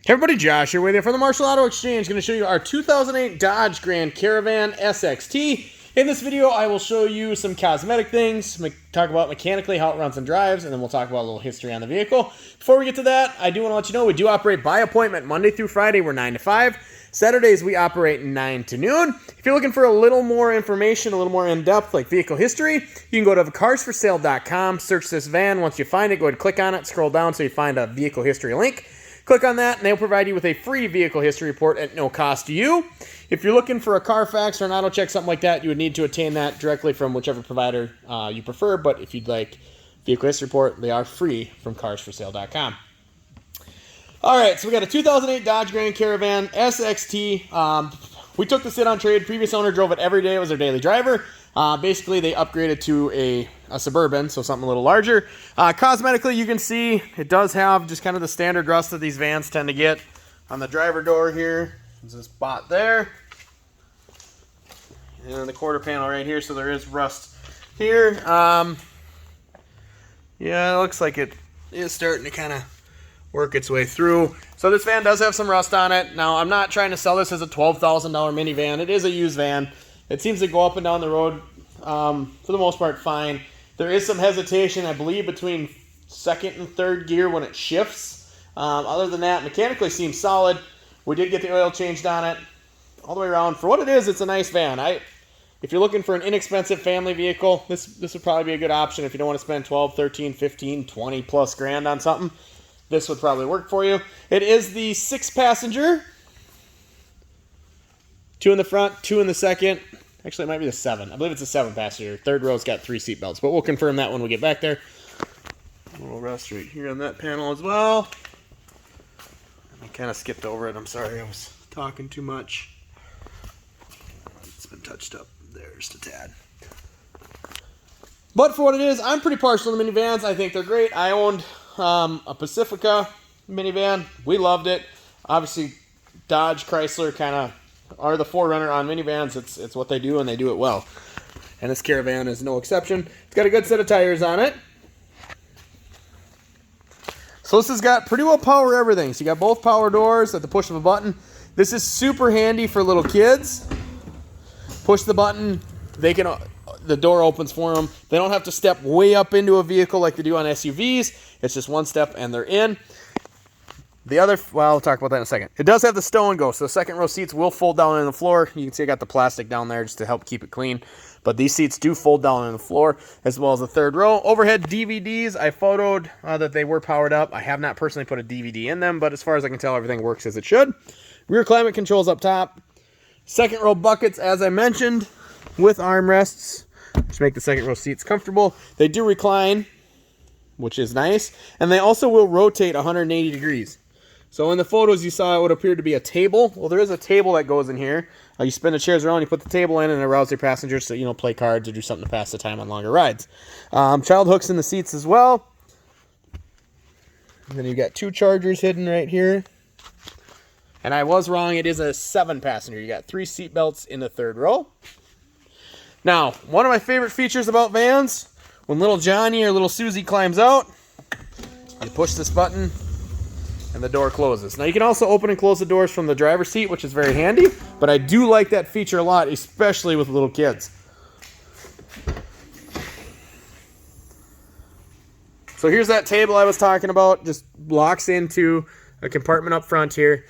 Hey everybody, Josh here with you from the Marshall Auto Exchange. Going to show you our 2008 Dodge Grand Caravan SXT. In this video, I will show you some cosmetic things, talk about mechanically how it runs and drives, and then we'll talk about a little history on the vehicle. Before we get to that, I do want to let you know we do operate by appointment Monday through Friday. We're 9 to 5. Saturdays, we operate 9 to noon. If you're looking for a little more information, a little more in-depth, like vehicle history, you can go to carsforsale.com, search this van. Once you find it, go ahead and click on it, scroll down so you find a vehicle history link. Click on that, and they'll provide you with a free vehicle history report at no cost to you. If you're looking for a Carfax or an auto check, something like that, you would need to obtain that directly from whichever provider you prefer. But if you'd like vehicle history report, they are free from carsforsale.com. All right, so we got a 2008 Dodge Grand Caravan SXT. We took this in on trade. Previous owner drove it every day. It was their daily driver. Basically, they upgraded to a Suburban, so something a little larger. Cosmetically, you can see it does have just kind of the standard rust that these vans tend to get on the driver door here. There's a spot there. And the quarter panel right here, so there is rust here. Yeah, it looks like it is starting to kind of work its way through. So this van does have some rust on it. Now, I'm not trying to sell this as a $12,000 minivan. It is a used van. It seems to go up and down the road, for the most part, fine. There is some hesitation, I believe, between second and third gear when it shifts. Other than that, mechanically seems solid. We did get the oil changed on it all the way around. For what it is, it's a nice van. If you're looking for an inexpensive family vehicle, this would probably be a good option. If you don't want to spend 12, 13, 15, 20 plus grand on something, this would probably work for you. It is the 6-passenger. 2 in the front, 2 in the second. Actually, it might be the 7. I believe it's a 7-passenger. Third row's got 3 seat belts, but we'll confirm that when we get back there. A little rust right here on that panel as well. I kind of skipped over it. I'm sorry, I was talking too much. It's been touched up there just a tad. But for what it is, I'm pretty partial to minivans. I think they're great. I owned a Pacifica minivan. We loved it. Obviously, Dodge, Chrysler kind of are the forerunner on minivans. It's what they do, and they do it well. And this Caravan is no exception. It's got a good set of tires on it. So this has got pretty well power everything. So you got both power doors at the push of a button. This is super handy for little kids. Push the button, the door opens for them. They don't have to step way up into a vehicle like they do on SUVs. It's just one step and they're in. Well, we'll talk about that in a second. It does have the stow and go, so the second row seats will fold down on the floor. You can see I got the plastic down there just to help keep it clean. But these seats do fold down on the floor, as well as the third row. Overhead DVDs, I photoed that they were powered up. I have not personally put a DVD in them, but as far as I can tell, everything works as it should. Rear climate controls up top. Second row buckets, as I mentioned, with armrests, which make the second row seats comfortable. They do recline, which is nice. And they also will rotate 180 degrees. So in the photos you saw, it would appear to be a table. Well, there is a table that goes in here. You spin the chairs around, you put the table in, and it allows your passengers to, play cards or do something to pass the time on longer rides. Child hooks in the seats as well. And then you've got 2 chargers hidden right here. And I was wrong, it is a 7-passenger. You got 3 seat belts in the third row. Now, one of my favorite features about vans, when little Johnny or little Susie climbs out, you push this button, and the door closes. Now, you can also open and close the doors from the driver's seat, which is very handy, but I do like that feature a lot, especially with little kids. So here's that table I was talking about. Just locks into a compartment up front here.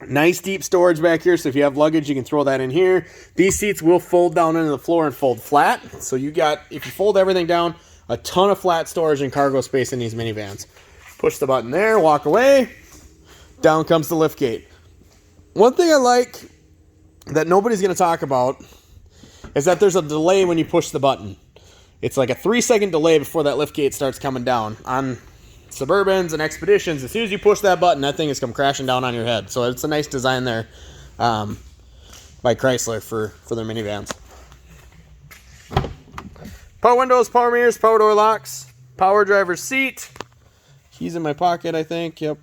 Nice deep storage back here, so if you have luggage, you can throw that in here. These seats will fold down into the floor and fold flat. So if you fold everything down, a ton of flat storage and cargo space in these minivans. Push the button there, walk away, down comes the lift gate. One thing I like that nobody's going to talk about is that there's a delay when you push the button. It's like a 3-second delay before that lift gate starts coming down. On Suburbans and Expeditions, as soon as you push that button, that thing is come crashing down on your head. So it's a nice design there by Chrysler for their minivans. Power windows, power mirrors, power door locks, power driver's seat. Keys in my pocket, I think. Yep.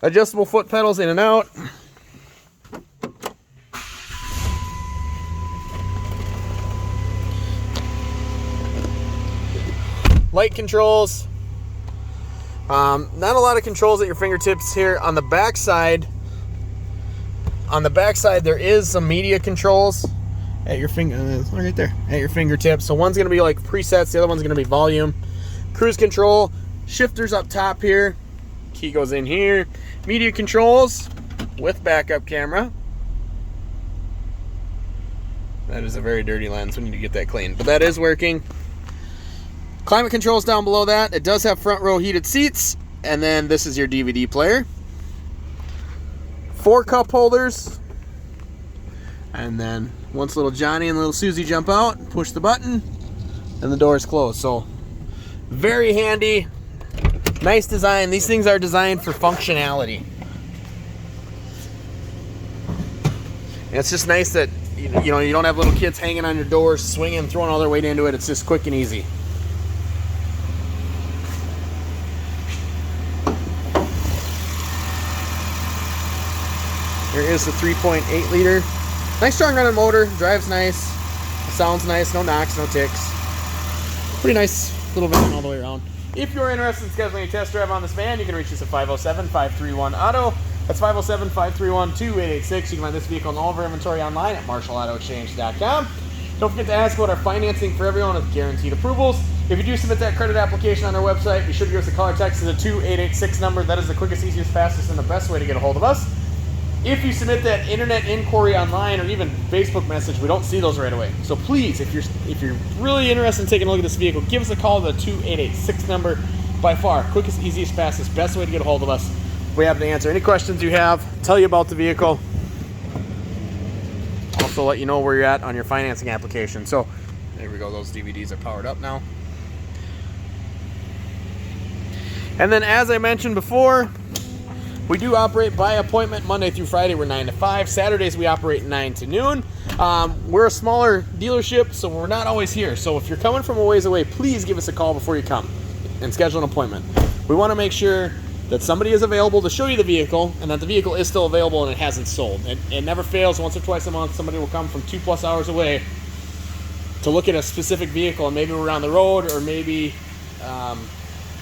Adjustable foot pedals in and out. Light controls. Not a lot of controls at your fingertips here. On the back side, there is some media controls at your right there, at your fingertips. So one's gonna be like presets, the other one's gonna be volume. Cruise control, shifters up top here. Key goes in here. Media controls with backup camera. That is a very dirty lens. We need to get that clean, but that is working. Climate controls down below that. It does have front row heated seats, and then this is your DVD player. 4 cup holders, and then once little Johnny and little Susie jump out, push the button, and the door is closed. So very handy, nice design. These things are designed for functionality. And it's just nice that you know you don't have little kids hanging on your doors, swinging, throwing all their weight into it. It's just quick and easy. Here is the 3.8 liter. Nice strong running motor, drives nice, sounds nice, no knocks, no ticks. Pretty nice little van all the way around. If you're interested in scheduling a test drive on this van, you can reach us at 507-531-AUTO. That's 507-531-2886. You can find this vehicle and all of our inventory online at marshallautoexchange.com. Don't forget to ask about our financing for everyone with guaranteed approvals. If you do submit that credit application on our website, be sure to give us a call or text to the 2886 number. That is the quickest, easiest, fastest, and the best way to get a hold of us. If you submit that internet inquiry online or even Facebook message, we don't see those right away. So please, if you're really interested in taking a look at this vehicle, give us a call to the 2886 number. By far, quickest, easiest, fastest, best way to get a hold of us. We have to answer any questions you have, tell you about the vehicle, also let you know where you're at on your financing application. So there we go, those DVDs are powered up now. And then as I mentioned before, we do operate by appointment. Monday through Friday we're 9 to 5. Saturdays we operate 9 to noon. We're a smaller dealership, so we're not always here. So if you're coming from a ways away, please give us a call before you come and schedule an appointment. We want to make sure that somebody is available to show you the vehicle and that the vehicle is still available and it hasn't sold. It never fails. Once or twice a month somebody will come from 2+ hours away to look at a specific vehicle, and maybe we're on the road, or maybe the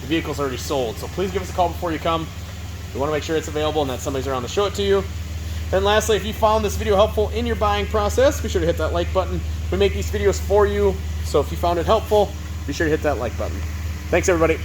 vehicle's already sold. So please give us a call before you come. We want to make sure it's available and that somebody's around to show it to you. And lastly, if you found this video helpful in your buying process, be sure to hit that like button. We make these videos for you, so if you found it helpful, be sure to hit that like button. Thanks, everybody.